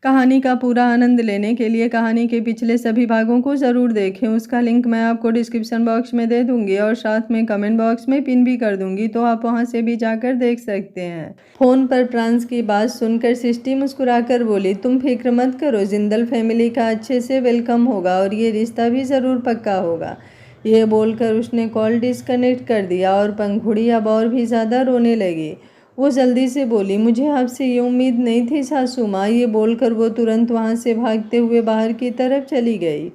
कहानी का पूरा आनंद लेने के लिए कहानी के पिछले सभी भागों को ज़रूर देखें। उसका लिंक मैं आपको डिस्क्रिप्शन बॉक्स में दे दूंगी और साथ में कमेंट बॉक्स में पिन भी कर दूंगी, तो आप वहां से भी जाकर देख सकते हैं। फोन पर प्रांस की बात सुनकर सृष्टि मुस्कुराकर बोली, तुम फिक्र मत करो, जिंदल फैमिली का अच्छे से वेलकम होगा और ये रिश्ता भी ज़रूर पक्का होगा। ये बोलकर उसने कॉल डिस्कनेक्ट कर दिया और पंखुड़ी अब और भी ज़्यादा रोने लगी। वो जल्दी से बोली, मुझे आपसे ये उम्मीद नहीं थी सासू माँ। ये बोलकर वो तुरंत वहाँ से भागते हुए बाहर की तरफ चली गई।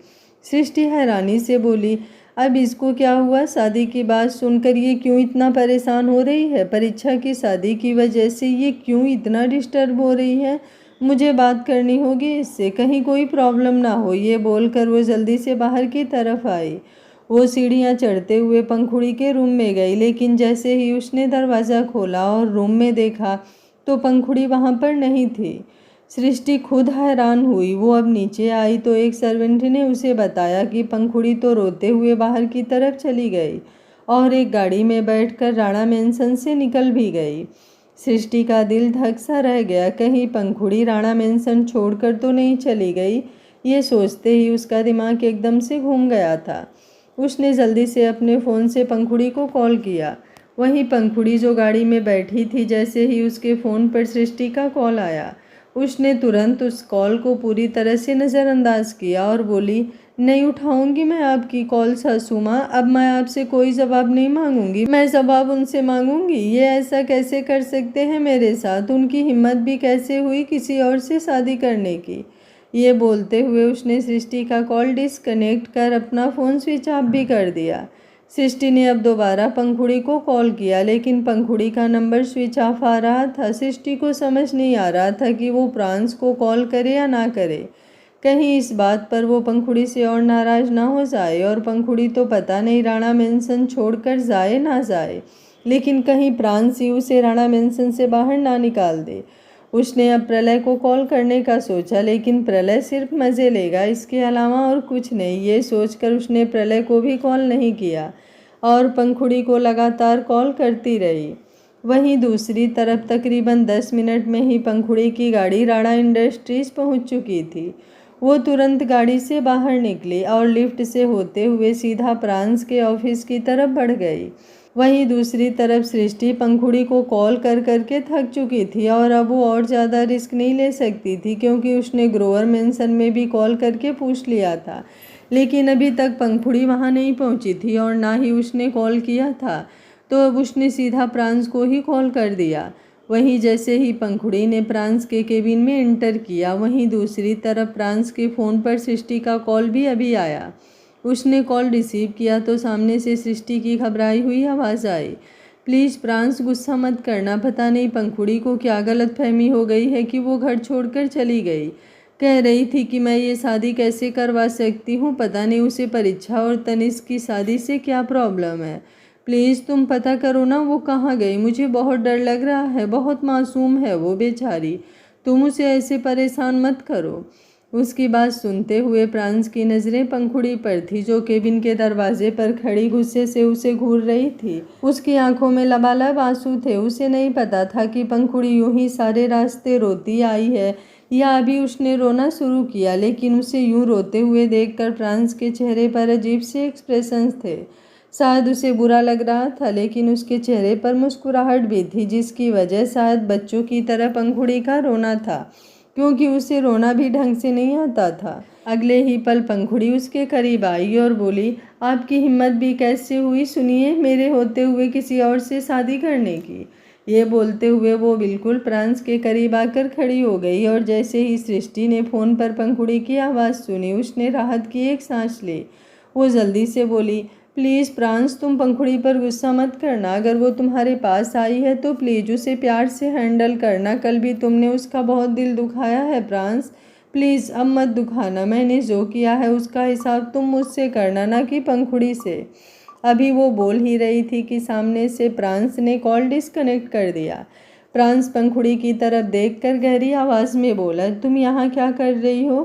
सृष्टि हैरानी से बोली, अब इसको क्या हुआ? शादी की बात सुनकर ये क्यों इतना परेशान हो रही है? परीक्षा की शादी की वजह से ये क्यों इतना डिस्टर्ब हो रही है? मुझे बात करनी होगी इससे, कहीं कोई प्रॉब्लम ना हो। ये बोलकर वो जल्दी से बाहर की तरफ आई। वो सीढ़ियाँ चढ़ते हुए पंखुड़ी के रूम में गई, लेकिन जैसे ही उसने दरवाज़ा खोला और रूम में देखा तो पंखुड़ी वहाँ पर नहीं थी। सृष्टि खुद हैरान हुई। वो अब नीचे आई तो एक सर्वेंट ने उसे बताया कि पंखुड़ी तो रोते हुए बाहर की तरफ चली गई और एक गाड़ी में बैठकर राणा मेंशन से निकल भी गई। सृष्टि का दिल धक सा रह गया, कहीं पंखुड़ी राणा मेंशन छोड़कर तो नहीं चली गई। ये सोचते ही उसका दिमाग एकदम से घूम गया था। उसने जल्दी से अपने फ़ोन से पंखुड़ी को कॉल किया। वहीं पंखुड़ी जो गाड़ी में बैठी थी, जैसे ही उसके फ़ोन पर सृष्टि का कॉल आया उसने तुरंत उस कॉल को पूरी तरह से नज़रअंदाज किया और बोली, नहीं उठाऊंगी मैं आपकी कॉल सासू माँ। अब मैं आपसे कोई जवाब नहीं मांगूंगी, मैं जवाब उनसे मांगूंगी। ये ऐसा कैसे कर सकते हैं मेरे साथ? उनकी हिम्मत भी कैसे हुई किसी और से शादी करने की? ये बोलते हुए उसने सृष्टि का कॉल डिस्कनेक्ट कर अपना फ़ोन स्विच ऑफ भी कर दिया। सृष्टि ने अब दोबारा पंखुड़ी को कॉल किया, लेकिन पंखुड़ी का नंबर स्विच ऑफ आ रहा था। सृष्टि को समझ नहीं आ रहा था कि वो प्रांस को कॉल करे या ना करे। कहीं इस बात पर वो पंखुड़ी से और नाराज़ ना हो जाए। और पंखुड़ी तो पता नहीं राणा मेंशन छोड़कर जाए ना जाए, लेकिन कहीं प्रांस ही उसे राणा मेंशन से बाहर ना निकाल दे। उसने अब प्रलय को कॉल करने का सोचा, लेकिन प्रलय सिर्फ मज़े लेगा, इसके अलावा और कुछ नहीं। ये सोचकर उसने प्रलय को भी कॉल नहीं किया और पंखुड़ी को लगातार कॉल करती रही। वहीं दूसरी तरफ तकरीबन 10 मिनट में ही पंखुड़ी की गाड़ी राणा इंडस्ट्रीज पहुंच चुकी थी। वो तुरंत गाड़ी से बाहर निकली और लिफ्ट से होते हुए सीधा प्रांस के ऑफिस की तरफ बढ़ गई। वहीं दूसरी तरफ सृष्टि पंखुड़ी को कॉल कर करके थक चुकी थी और अब वो और ज़्यादा रिस्क नहीं ले सकती थी, क्योंकि उसने ग्रोवर मेंशन में भी कॉल करके पूछ लिया था, लेकिन अभी तक पंखुड़ी वहां नहीं पहुंची थी और ना ही उसने कॉल किया था। तो अब उसने सीधा प्रांस को ही कॉल कर दिया। वहीं जैसे ही पंखुड़ी ने प्रांस के केबिन में एंटर किया, वहीं दूसरी तरफ प्रांस के फ़ोन पर सृष्टि का कॉल भी अभी आया। उसने कॉल रिसीव किया तो सामने से सृष्टि की घबराई हुई आवाज़ आई, प्लीज़ प्रांस गुस्सा मत करना, पता नहीं पंखुड़ी को क्या गलतफहमी हो गई है कि वो घर छोड़कर चली गई। कह रही थी कि मैं ये शादी कैसे करवा सकती हूँ, पता नहीं उसे परीक्षा और तनिष्क की शादी से क्या प्रॉब्लम है। प्लीज़ तुम पता करो ना वो कहाँ गई, मुझे बहुत डर लग रहा है, बहुत मासूम है वो बेचारी, तुम उसे ऐसे परेशान मत करो। उसकी बात सुनते हुए प्रांस की नज़रें पंखुड़ी पर थी, जो केबिन के दरवाजे पर खड़ी गुस्से से उसे घूर रही थी। उसकी आंखों में लबालब आंसू थे। उसे नहीं पता था कि पंखुड़ी यूं ही सारे रास्ते रोती आई है या अभी उसने रोना शुरू किया, लेकिन उसे यूं रोते हुए देखकर प्रांस के चेहरे पर अजीब से एक्सप्रेशंस थे। शायद उसे बुरा लग रहा था, लेकिन उसके चेहरे पर मुस्कुराहट भी थी, जिसकी वजह शायद बच्चों की तरह पंखुड़ी का रोना था, क्योंकि उसे रोना भी ढंग से नहीं आता था। अगले ही पल पंखुड़ी उसके करीब आई और बोली, आपकी हिम्मत भी कैसे हुई सुनिए, मेरे होते हुए किसी और से शादी करने की। ये बोलते हुए वो बिल्कुल प्रांस के करीब आकर खड़ी हो गई और जैसे ही सृष्टि ने फ़ोन पर पंखुड़ी की आवाज़ सुनी, उसने राहत की एक सांस ली। वो जल्दी से बोली, प्लीज़ प्रांस तुम पंखुड़ी पर गुस्सा मत करना, अगर वो तुम्हारे पास आई है तो प्लीज़ उसे प्यार से हैंडल करना। कल भी तुमने उसका बहुत दिल दुखाया है प्रांस, प्लीज़ अब मत दुखाना। मैंने जो किया है उसका हिसाब तुम मुझसे करना, ना कि पंखुड़ी से। अभी वो बोल ही रही थी कि सामने से प्रांस ने कॉल डिस्कनेक्ट कर दिया। प्रांस पंखुड़ी की तरफ देखकर गहरी आवाज़ में बोला, तुम यहाँ क्या कर रही हो?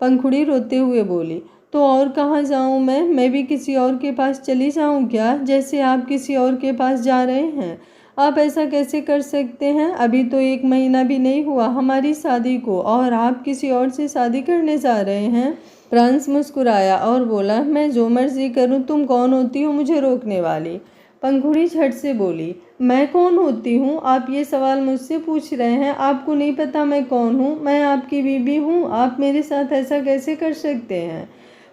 पंखुड़ी रोते हुए बोली, तो और कहाँ जाऊँ मैं भी किसी और के पास चली जाऊँ क्या, जैसे आप किसी और के पास जा रहे हैं? आप ऐसा कैसे कर सकते हैं? अभी तो 1 महीना भी नहीं हुआ हमारी शादी को और आप किसी और से शादी करने जा रहे हैं। प्रांस मुस्कुराया और बोला, मैं जो मर्जी करूं, तुम कौन होती हो मुझे रोकने वाली? पंखुड़ी झट से बोली, मैं कौन होती हूँ? आप ये सवाल मुझसे पूछ रहे हैं? आपको नहीं पता मैं कौन हूँ? मैं आपकी बीबी हूँ। आप मेरे साथ ऐसा कैसे कर सकते हैं?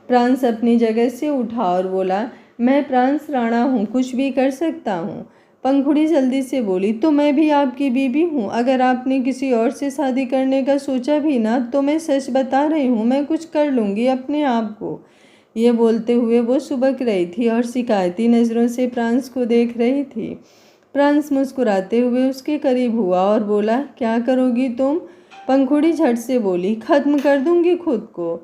प्रांस अपनी जगह से उठा और बोला, मैं प्रांस राणा हूँ, कुछ भी कर सकता हूँ। पंखुड़ी जल्दी से बोली, तो मैं भी आपकी बीबी हूँ। अगर आपने किसी और से शादी करने का सोचा भी ना तो मैं सच बता रही हूँ, मैं कुछ कर लूँगी अपने आप को। ये बोलते हुए वो सुबक रही थी और शिकायती नज़रों से प्रांस को देख रही थी। प्रांस मुस्कुराते हुए उसके करीब हुआ और बोला, क्या करोगी तुम? पंखुड़ी झट से बोली, खत्म कर दूंगी खुद को।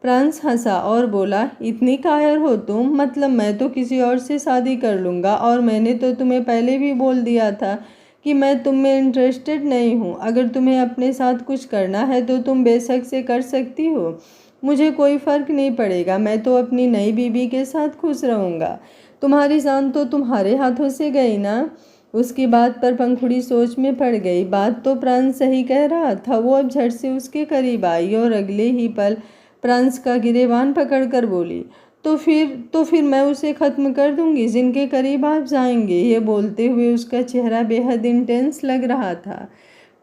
प्रांस हंसा और बोला, इतनी कायर हो तुम? मतलब मैं तो किसी और से शादी कर लूँगा और मैंने तो तुम्हें पहले भी बोल दिया था कि मैं तुम में इंटरेस्टेड नहीं हूँ। अगर तुम्हें अपने साथ कुछ करना है तो तुम बेशक से कर सकती हो, मुझे कोई फ़र्क नहीं पड़ेगा। मैं तो अपनी नई बीबी के साथ खुश रहूँगा। तुम्हारी जान तो तुम्हारे हाथों से गई ना। उसकी बात पर पंखुड़ी सोच में पड़ गई। बात तो प्रांस सही कह रहा था। वो अब झट से उसके करीब आई और अगले ही पल प्रांस का गिरेबान पकड़कर बोली, तो फिर मैं उसे ख़त्म कर दूंगी जिनके करीब आप जाएंगे। ये बोलते हुए उसका चेहरा बेहद इंटेंस लग रहा था।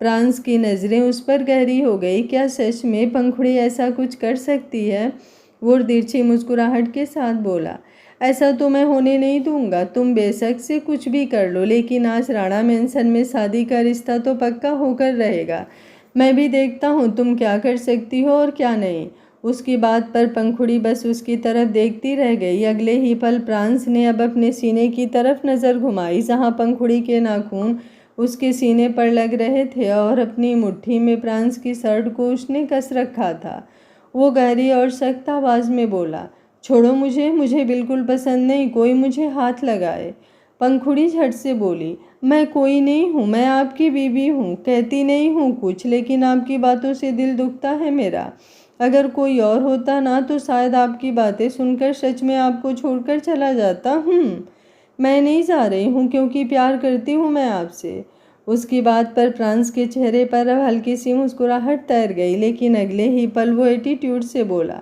प्रांस की नज़रें उस पर गहरी हो गई। क्या सच में पंखुड़ी ऐसा कुछ कर सकती है? वो तिरछी मुस्कुराहट के साथ बोला, ऐसा तो मैं होने नहीं दूंगा। तुम बेशक से कुछ भी कर लो, लेकिन आज राणा मेंशन में शादी का रिश्ता तो पक्का होकर रहेगा। मैं भी देखता हूँ तुम क्या कर सकती हो और क्या नहीं। उसकी बात पर पंखुड़ी बस उसकी तरफ देखती रह गई। अगले ही पल प्रांस ने अब अपने सीने की तरफ नज़र घुमाई, जहाँ पंखुड़ी के नाखून उसके सीने पर लग रहे थे और अपनी मुट्ठी में प्रांस की शर्ट को उसने कस रखा था। वो गहरी और सख्त आवाज़ में बोला, छोड़ो मुझे बिल्कुल पसंद नहीं कोई मुझे हाथ लगाए। पंखुड़ी झट से बोली, मैं कोई नहीं हूँ, मैं आपकी बीबी हूँ। कहती नहीं हूँ कुछ, लेकिन आपकी बातों से दिल दुखता है मेरा। अगर कोई और होता ना तो शायद आपकी बातें सुनकर सच में आपको छोड़कर चला जाता। मैं नहीं जा रही हूँ क्योंकि प्यार करती हूँ मैं आपसे। उसकी बात पर प्रांस के चेहरे पर अब हल्की सी मुस्कुराहट तैर गई, लेकिन अगले ही पल वो एटीट्यूड से बोला,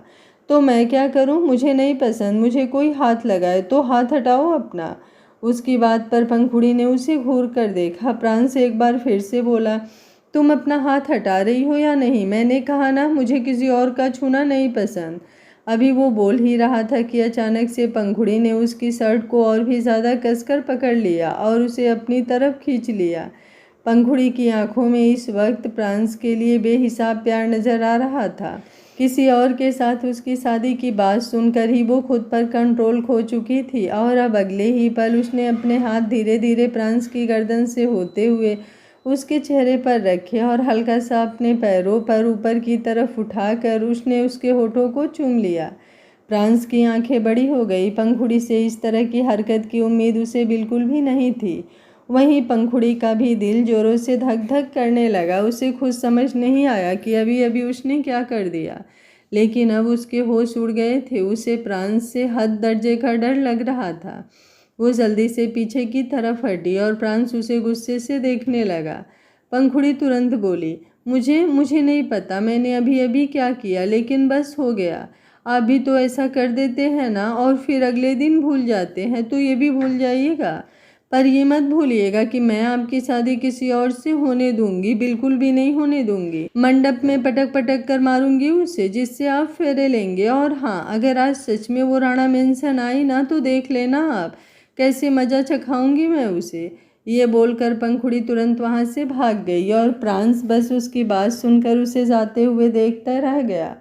तो मैं क्या करूँ? मुझे नहीं पसंद मुझे कोई हाथ लगाए तो हाथ हटाओ अपना। उसकी बात पर पंखुड़ी ने उसे घूर कर देखा। प्रांस एक बार फिर से बोला, तुम अपना हाथ हटा रही हो या नहीं? मैंने कहा ना, मुझे किसी और का छूना नहीं पसंद। अभी वो बोल ही रहा था कि अचानक से पंखुड़ी ने उसकी शर्ट को और भी ज़्यादा कसकर पकड़ लिया और उसे अपनी तरफ खींच लिया। पंखुड़ी की आंखों में इस वक्त प्रांस के लिए बेहिसाब प्यार नजर आ रहा था। किसी और के साथ उसकी शादी की बात सुनकर ही वो खुद पर कंट्रोल खो चुकी थी और अब अगले ही पल उसने अपने हाथ धीरे धीरे प्रांस की गर्दन से होते हुए उसके चेहरे पर रखे और हल्का सा अपने पैरों पर ऊपर की तरफ उठाकर उसने उसके होठों को चूम लिया। प्रांस की आंखें बड़ी हो गई। पंखुड़ी से इस तरह की हरकत की उम्मीद उसे बिल्कुल भी नहीं थी। वहीं पंखुड़ी का भी दिल जोरों से धक धक करने लगा। उसे खुद समझ नहीं आया कि अभी अभी उसने क्या कर दिया, लेकिन अब उसके होश उड़ गए थे। उसे प्रांस से हद दर्जे का डर लग रहा था। वो जल्दी से पीछे की तरफ हटी और प्रांस उसे गुस्से से देखने लगा। पंखुड़ी तुरंत बोली, मुझे नहीं पता मैंने अभी अभी क्या किया, लेकिन बस हो गया। आप भी तो ऐसा कर देते हैं ना और फिर अगले दिन भूल जाते हैं, तो ये भी भूल जाइएगा। पर ये मत भूलिएगा कि मैं आपकी शादी किसी और से होने दूंगी, बिल्कुल भी नहीं होने दूंगी। मंडप में पटक पटक कर मारूंगी उसे, जिससे आप फेरे लेंगे। और हाँ, अगर आज सच में वो राणा मेंशन आई ना तो देख लेना आप कैसे मजा चखाऊंगी मैं उसे। ये बोलकर पंखुड़ी तुरंत वहां से भाग गई और प्रांस बस उसकी बात सुनकर उसे जाते हुए देखता रह गया।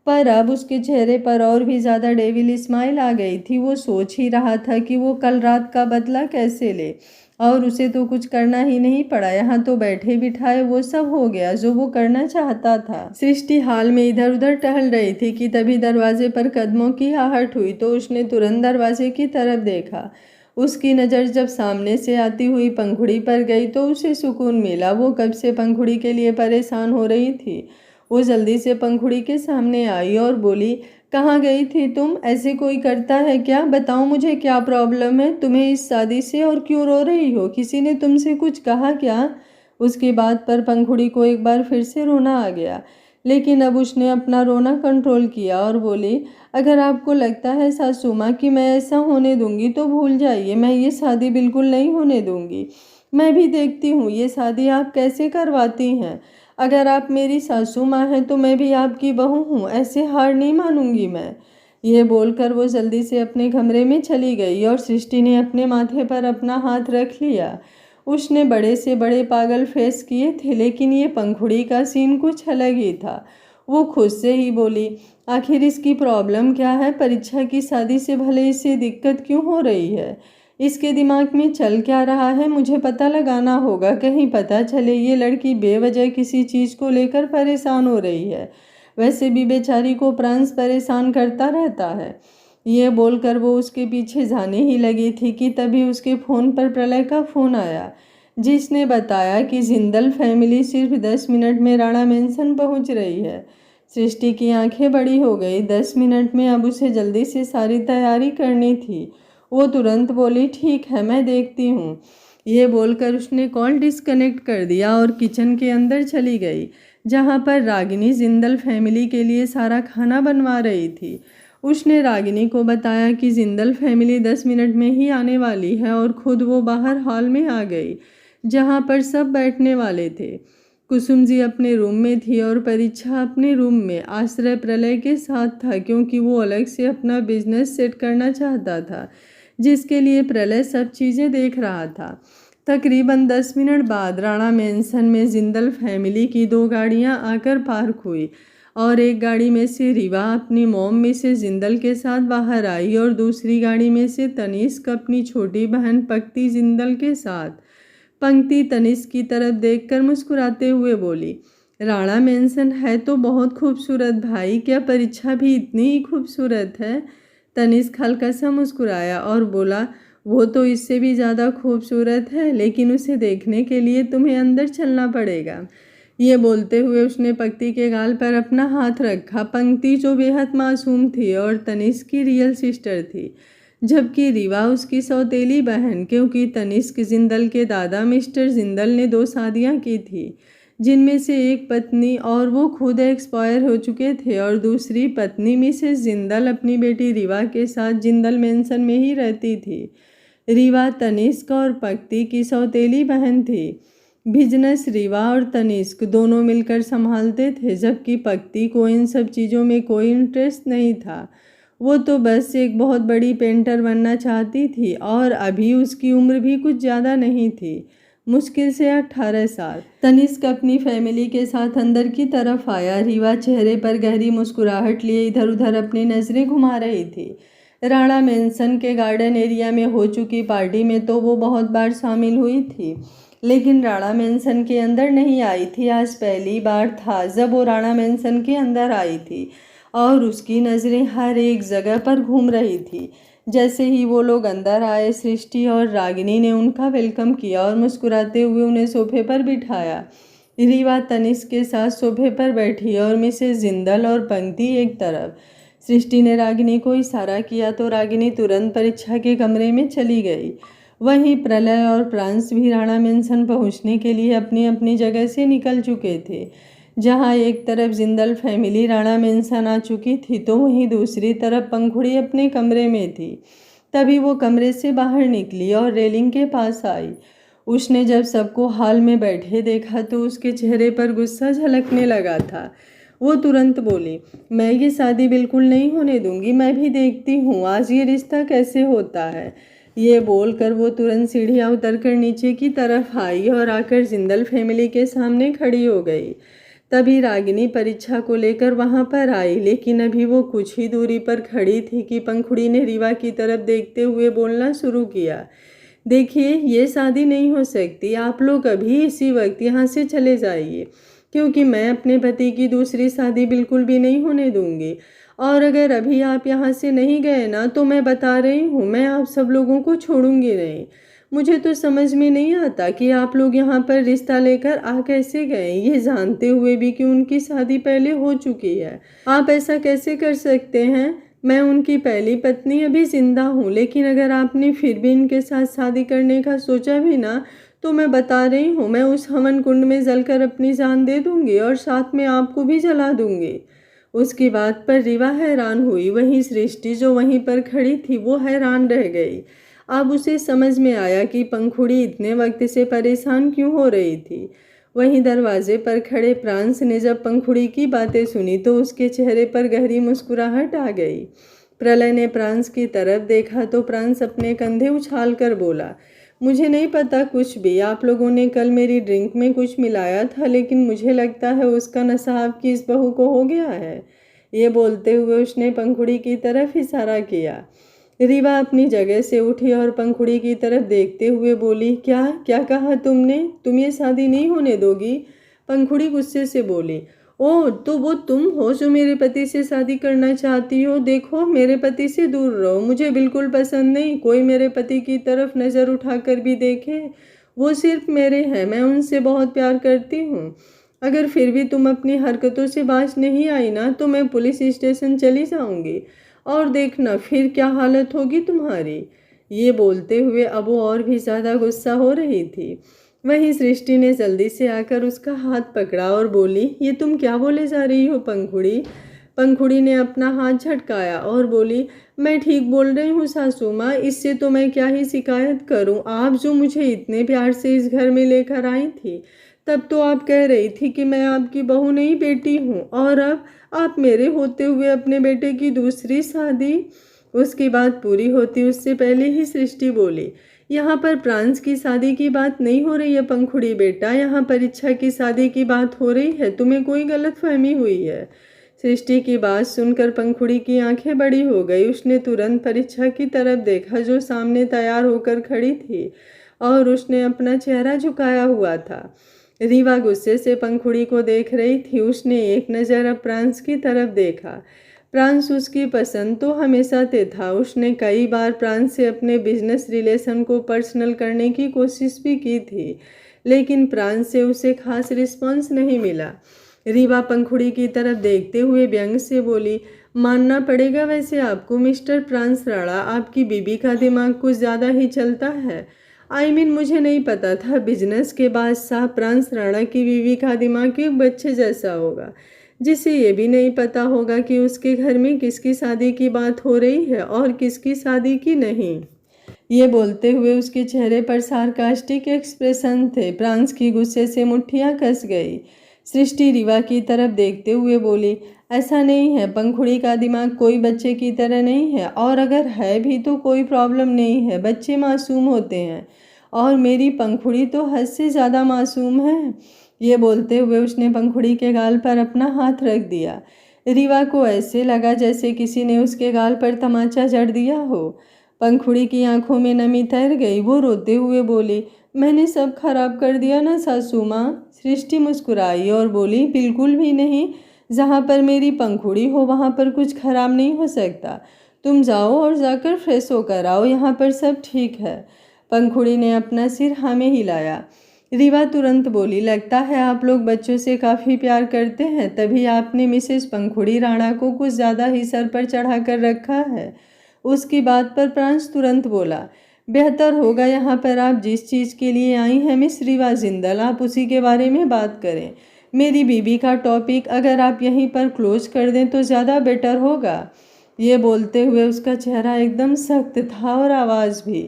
पर अब उसके चेहरे पर और भी ज़्यादा डेविल स्माइल आ गई थी। वो सोच ही रहा था कि वो कल रात का बदला कैसे ले, और उसे तो कुछ करना ही नहीं पड़ा। यहाँ तो बैठे बिठाए वो सब हो गया जो वो करना चाहता था। सृष्टि हाल में इधर उधर टहल रही थी कि तभी दरवाजे पर कदमों की आहट हुई तो उसने तुरंत दरवाजे की तरफ देखा। उसकी नज़र जब सामने से आती हुई पंखुड़ी पर गई तो उसे सुकून मिला। वो कब से पंखुड़ी के लिए परेशान हो रही थी। वो जल्दी से पंखुड़ी के सामने आई और बोली, कहाँ गई थी तुम? ऐसे कोई करता है क्या? बताओ मुझे क्या प्रॉब्लम है तुम्हें इस शादी से और क्यों रो रही हो? किसी ने तुमसे कुछ कहा क्या? उसकी बात पर पंखुड़ी को एक बार फिर से रोना आ गया, लेकिन अब उसने अपना रोना कंट्रोल किया और बोली, अगर आपको लगता है सासू माँ कि मैं ऐसा होने दूंगी तो भूल जाइए, मैं ये शादी बिल्कुल नहीं होने दूंगी। मैं भी देखती हूँ ये शादी आप कैसे करवाती हैं। अगर आप मेरी सासू माँ हैं तो मैं भी आपकी बहू हूँ, ऐसे हार नहीं मानूंगी मैं। ये बोलकर वो जल्दी से अपने कमरे में चली गई और सृष्टि ने अपने माथे पर अपना हाथ रख लिया। उसने बड़े से बड़े पागल फेस किए थे, लेकिन ये पंखुड़ी का सीन कुछ अलग ही था। वो खुद से ही बोली, आखिर इसकी प्रॉब्लम क्या है? परीक्षा की शादी से भले इससे दिक्कत क्यों हो रही है? इसके दिमाग में चल क्या रहा है? मुझे पता लगाना होगा, कहीं पता चले ये लड़की बेवजह किसी चीज़ को लेकर परेशान हो रही है। वैसे भी बेचारी को प्रांश परेशान करता रहता है। ये बोलकर वो उसके पीछे जाने ही लगी थी कि तभी उसके फ़ोन पर प्रलय का फ़ोन आया, जिसने बताया कि जिंदल फैमिली सिर्फ 10 मिनट में राणा मेंशन पहुंच रही है। सृष्टि की आंखें बड़ी हो गई। 10 मिनट में अब उसे जल्दी से सारी तैयारी करनी थी। वो तुरंत बोली, ठीक है मैं देखती हूँ। ये बोलकर उसने कॉल डिस्कनेक्ट कर दिया और किचन के अंदर चली गई, जहाँ पर रागिनी जिंदल फैमिली के लिए सारा खाना बनवा रही थी। उसने रागिनी को बताया कि जिंदल फैमिली 10 मिनट में ही आने वाली है और खुद वो बाहर हॉल में आ गई, जहाँ पर सब बैठने वाले थे। कुसुम जी अपने रूम में थी और परीक्षा अपने रूम में। आश्रय प्रलय के साथ था, क्योंकि वो अलग से अपना बिजनेस सेट करना चाहता था, जिसके लिए प्रलय सब चीज़ें देख रहा था। तकरीबन 10 मिनट बाद राणा मेंशन में जिंदल फैमिली की 2 गाड़ियां आकर पार्क हुई और एक गाड़ी में से रीवा अपनी मॉम मिसेस जिंदल के साथ बाहर आई और दूसरी गाड़ी में से तनिष्क अपनी छोटी बहन पंक्ति जिंदल के साथ। पंक्ति तनिष्क की तरफ देखकर मुस्कुराते हुए बोली, राणा मेंशन है तो बहुत खूबसूरत भाई, क्या परीक्षा भी इतनी ही खूबसूरत है? तनिष्क हल्का सा मुस्कुराया और बोला, वो तो इससे भी ज़्यादा खूबसूरत है, लेकिन उसे देखने के लिए तुम्हें अंदर चलना पड़ेगा। ये बोलते हुए उसने पंक्ति के गाल पर अपना हाथ रखा। पंक्ति जो बेहद मासूम थी और तनिष्क की रियल सिस्टर थी, जबकि रीवा उसकी सौतेली बहन, क्योंकि तनिष्क जिंदल के दादा मिस्टर जिंदल ने 2 शादियां की थी, जिनमें से एक पत्नी और वो खुद एक्सपायर हो चुके थे और दूसरी पत्नी मिसेस जिंदल अपनी बेटी रीवा के साथ जिंदल मेंशन में ही रहती थी। रीवा तनिष्क और पंक्ति की सौतेली बहन थी। बिजनेस रीवा और तनिष्क दोनों मिलकर संभालते थे, जबकि पंक्ति को इन सब चीज़ों में कोई इंटरेस्ट नहीं था। वो तो बस एक बहुत बड़ी पेंटर बनना चाहती थी और अभी उसकी उम्र भी कुछ ज़्यादा नहीं थी, मुश्किल से 18 साल। तनिष्क अपनी फैमिली के साथ अंदर की तरफ आया। रीवा चेहरे पर गहरी मुस्कुराहट लिए इधर उधर अपनी नज़रें घुमा रही थी। राणा मेंशन के गार्डन एरिया में हो चुकी पार्टी में तो वो बहुत बार शामिल हुई थी, लेकिन राणा मेंशन के अंदर नहीं आई थी। आज पहली बार था जब वो राणा मेंशन के अंदर आई थी और उसकी नज़रें हर एक जगह पर घूम रही थी। जैसे ही वो लोग अंदर आए, सृष्टि और रागिनी ने उनका वेलकम किया और मुस्कुराते हुए उन्हें सोफे पर बिठाया। रीवा तनिष्क के साथ सोफे पर बैठी और मिसेस जिंदल और पंक्ति एक तरफ। सृष्टि ने रागिनी को इशारा किया तो रागिनी तुरंत परीक्षा के कमरे में चली गई। वहीं प्रलय और प्रांश भी राणा मेंशन पहुंचने के लिए अपनी अपनी जगह से निकल चुके थे। जहां एक तरफ जिंदल फैमिली राणा मेंशन आ चुकी थी तो वहीं दूसरी तरफ पंखुड़ी अपने कमरे में थी। तभी वो कमरे से बाहर निकली और रेलिंग के पास आई। उसने जब सबको हॉल में बैठे देखा तो उसके चेहरे पर गुस्सा झलकने लगा था। वो तुरंत बोली, मैं ये शादी बिल्कुल नहीं होने दूंगी, मैं भी देखती हूँ आज ये रिश्ता कैसे होता है। ये बोलकर वो तुरंत सीढ़ियाँ उतरकर नीचे की तरफ आई और आकर जिंदल फैमिली के सामने खड़ी हो गई। तभी रागिनी परीक्षा को लेकर वहां पर आई, लेकिन अभी वो कुछ ही दूरी पर खड़ी थी कि पंखुड़ी ने रीवा की तरफ देखते हुए बोलना शुरू किया, देखिए ये शादी नहीं हो सकती, आप लोग अभी इसी वक्त यहाँ से चले जाइए, क्योंकि मैं अपने पति की दूसरी शादी बिल्कुल भी नहीं होने दूंगी। और अगर अभी आप यहाँ से नहीं गए ना तो मैं बता रही हूँ, मैं आप सब लोगों को छोड़ूंगी नहीं। मुझे तो समझ में नहीं आता कि आप लोग यहाँ पर रिश्ता लेकर आ कैसे गए, ये जानते हुए भी कि उनकी शादी पहले हो चुकी है। आप ऐसा कैसे कर सकते हैं? मैं उनकी पहली पत्नी अभी जिंदा हूँ, लेकिन अगर आपने फिर भी इनके साथ शादी करने का सोचा भी ना, तो मैं बता रही हूँ, मैं उस हवन कुंड में जलकर अपनी जान दे दूंगी और साथ में आपको भी जला दूंगी। उसकी बात पर रीवा हैरान हुई। वहीं सृष्टि जो वहीं पर खड़ी थी वो हैरान रह गई। अब उसे समझ में आया कि पंखुड़ी इतने वक्त से परेशान क्यों हो रही थी। वहीं दरवाजे पर खड़े प्रांस ने जब पंखुड़ी की बातें सुनी तो उसके चेहरे पर गहरी मुस्कुराहट आ गई। प्रलय ने प्रांस की तरफ देखा तो प्रांस अपने कंधे उछाल कर बोला, मुझे नहीं पता कुछ भी। आप लोगों ने कल मेरी ड्रिंक में कुछ मिलाया था, लेकिन मुझे लगता है उसका नशा आपकी इस बहू को हो गया है। ये बोलते हुए उसने पंखुड़ी की तरफ इशारा किया। रीवा अपनी जगह से उठी और पंखुड़ी की तरफ देखते हुए बोली, क्या क्या कहा तुमने? तुम ये शादी नहीं होने दोगी? पंखुड़ी गुस्से से बोली, ओह तो वो तुम हो जो मेरे पति से शादी करना चाहती हो? देखो, मेरे पति से दूर रहो, मुझे बिल्कुल पसंद नहीं कोई मेरे पति की तरफ नज़र उठाकर भी देखे। वो सिर्फ मेरे हैं, मैं उनसे बहुत प्यार करती हूँ। अगर फिर भी तुम अपनी हरकतों से बाज नहीं आई ना, तो मैं पुलिस स्टेशन चली जाऊंगी और देखना फिर क्या हालत होगी तुम्हारी। ये बोलते हुए अब वो और भी ज़्यादा गुस्सा हो रही थी। वहीं सृष्टि ने जल्दी से आकर उसका हाथ पकड़ा और बोली, ये तुम क्या बोले जा रही हो पंखुड़ी? पंखुड़ी ने अपना हाथ झटकाया और बोली, मैं ठीक बोल रही हूँ सासू माँ, इससे तो मैं क्या ही शिकायत करूँ। आप जो मुझे इतने प्यार से इस घर में लेकर आई थी, तब तो आप कह रही थी कि मैं आपकी बहू नहीं बेटी हूँ, और अब आप मेरे होते हुए अपने बेटे की दूसरी शादी। उसकी बात पूरी होती उससे पहले ही सृष्टि बोली, यहाँ पर प्रांस की शादी की बात नहीं हो रही है पंखुड़ी बेटा, यहाँ पर इच्छा की शादी की बात हो रही है। तुम्हें कोई गलतफहमी हुई है। सृष्टि की बात सुनकर पंखुड़ी की आंखें बड़ी हो गई। उसने तुरंत परीक्षा की तरफ देखा जो सामने तैयार होकर खड़ी थी और उसने अपना चेहरा झुकाया हुआ था। रीवा गुस्से से पंखुड़ी को देख रही थी। उसने एक नज़र अब प्रांस की तरफ देखा। प्रांस उसकी पसंद तो हमेशा से था। उसने कई बार प्रांस से अपने बिजनेस रिलेशन को पर्सनल करने की कोशिश भी की थी, लेकिन प्रांस से उसे खास रिस्पॉन्स नहीं मिला। रीवा पंखुड़ी की तरफ देखते हुए व्यंग से बोली, मानना पड़ेगा वैसे आपको मिस्टर प्रांस राणा, आपकी बीबी का दिमाग कुछ ज़्यादा ही चलता है। मुझे नहीं पता था बिजनेस के बादशाह प्रांस राणा की बीवी का दिमाग एक बच्चे जैसा होगा, जिसे ये भी नहीं पता होगा कि उसके घर में किसकी शादी की बात हो रही है और किसकी शादी की नहीं। ये बोलते हुए उसके चेहरे पर सार्कास्टिक एक्सप्रेशन थे। प्रांस की गुस्से से मुट्ठियां कस गई। सृष्टि रीवा की तरफ देखते हुए बोली, ऐसा नहीं है, पंखुड़ी का दिमाग कोई बच्चे की तरह नहीं है, और अगर है भी तो कोई प्रॉब्लम नहीं है, बच्चे मासूम होते हैं और मेरी पंखुड़ी तो हद से ज़्यादा मासूम है। ये बोलते हुए उसने पंखुड़ी के गाल पर अपना हाथ रख दिया। रीवा को ऐसे लगा जैसे किसी ने उसके गाल पर तमाचा जड़ दिया हो। पंखुड़ी की आंखों में नमी तैर गई। वो रोते हुए बोली, मैंने सब खराब कर दिया ना सासू माँ? सृष्टि मुस्कुराई और बोली, बिल्कुल भी नहीं, जहाँ पर मेरी पंखुड़ी हो वहाँ पर कुछ खराब नहीं हो सकता। तुम जाओ और जाकर फ्रेश होकर आओ, यहाँ पर सब ठीक है। पंखुड़ी ने अपना सिर हाँ में हिलाया। रीवा तुरंत बोली, लगता है आप लोग बच्चों से काफ़ी प्यार करते हैं, तभी आपने मिसेस पंखुड़ी राणा को कुछ ज़्यादा ही सर पर चढ़ा कर रखा है। उसकी बात पर प्रांस तुरंत बोला, बेहतर होगा यहाँ पर आप जिस चीज़ के लिए आई हैं मिस रीवा जिंदल, आप उसी के बारे में बात करें। मेरी बीबी का टॉपिक अगर आप यहीं पर क्लोज कर दें तो ज़्यादा बेटर होगा। ये बोलते हुए उसका चेहरा एकदम सख्त था और आवाज़ भी।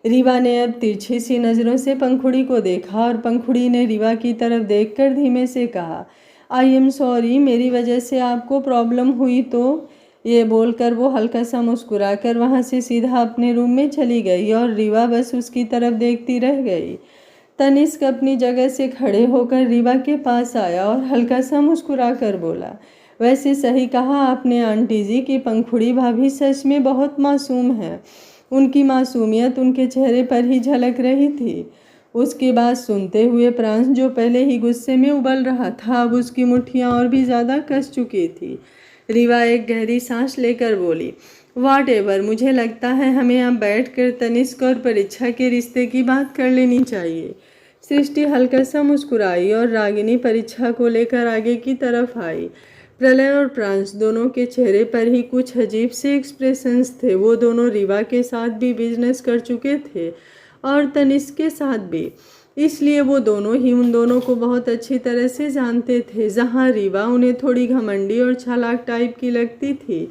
रीवा ने अब तिरछी सी नज़रों से पंखुड़ी को देखा और पंखुड़ी ने रीवा की तरफ देखकर धीमे से कहा, आई एम सॉरी, मेरी वजह से आपको प्रॉब्लम हुई तो? ये बोलकर वो हल्का सा मुस्कुराकर वहाँ से सीधा अपने रूम में चली गई और रीवा बस उसकी तरफ देखती रह गई। तनिष्क अपनी जगह से खड़े होकर रीवा के पास आया और हल्का सा मुस्कुरा कर बोला, वैसे सही कहा आपने आंटी जी की पंखुड़ी भाभी सच में बहुत मासूम है। उनकी मासूमियत उनके चेहरे पर ही झलक रही थी। उसकी बात सुनते हुए प्रांस, जो पहले ही गुस्से में उबल रहा था, अब उसकी मुट्ठियाँ और भी ज़्यादा कस चुकी थी। रीवा एक गहरी सांस लेकर बोली, व्हाटएवर, मुझे लगता है हमें अब बैठकर तनिष्क और परीक्षा के रिश्ते की बात कर लेनी चाहिए। सृष्टि हल्का सा मुस्कुराई और रागिनी परीक्षा को लेकर आगे की तरफ आई। प्रलय और प्रांश दोनों के चेहरे पर ही कुछ अजीब से एक्सप्रेशंस थे। वो दोनों रीवा के साथ भी बिजनेस कर चुके थे और तनिष्क के साथ भी, इसलिए वो दोनों ही उन दोनों को बहुत अच्छी तरह से जानते थे। जहाँ रीवा उन्हें थोड़ी घमंडी और चालाक टाइप की लगती थी,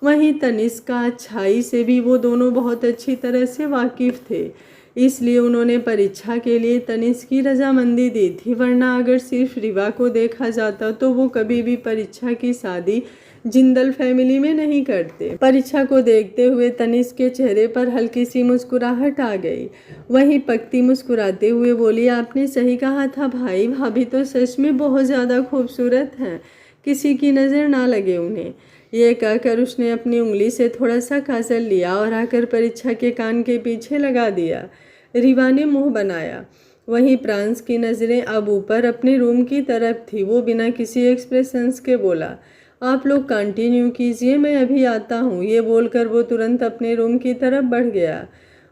वहीं तनिष्क का अच्छाई से भी वो दोनों बहुत अच्छी तरह से वाकिफ थे। इसलिए उन्होंने परीक्षा के लिए तनिष्क की रजामंदी दी थी, वरना अगर सिर्फ रीवा को देखा जाता तो वो कभी भी परीक्षा की शादी जिंदल फैमिली में नहीं करते। परीक्षा को देखते हुए तनिष्क के चेहरे पर हल्की सी मुस्कुराहट आ गई। वहीं पक्ति मुस्कुराते हुए बोली, आपने सही कहा था भाई, भाभी तो सच में बहुत ज़्यादा खूबसूरत हैं, किसी की नज़र ना लगे उन्हें। ये कहकर उसने अपनी उंगली से थोड़ा सा काजल लिया और आकर परीक्षा के कान के पीछे लगा दिया। रीवा ने मुंह बनाया। वहीं प्रांश की नज़रें अब ऊपर अपने रूम की तरफ थी। वो बिना किसी एक्सप्रेशंस के बोला, आप लोग कंटिन्यू कीजिए, मैं अभी आता हूँ। ये बोलकर वो तुरंत अपने रूम की तरफ बढ़ गया।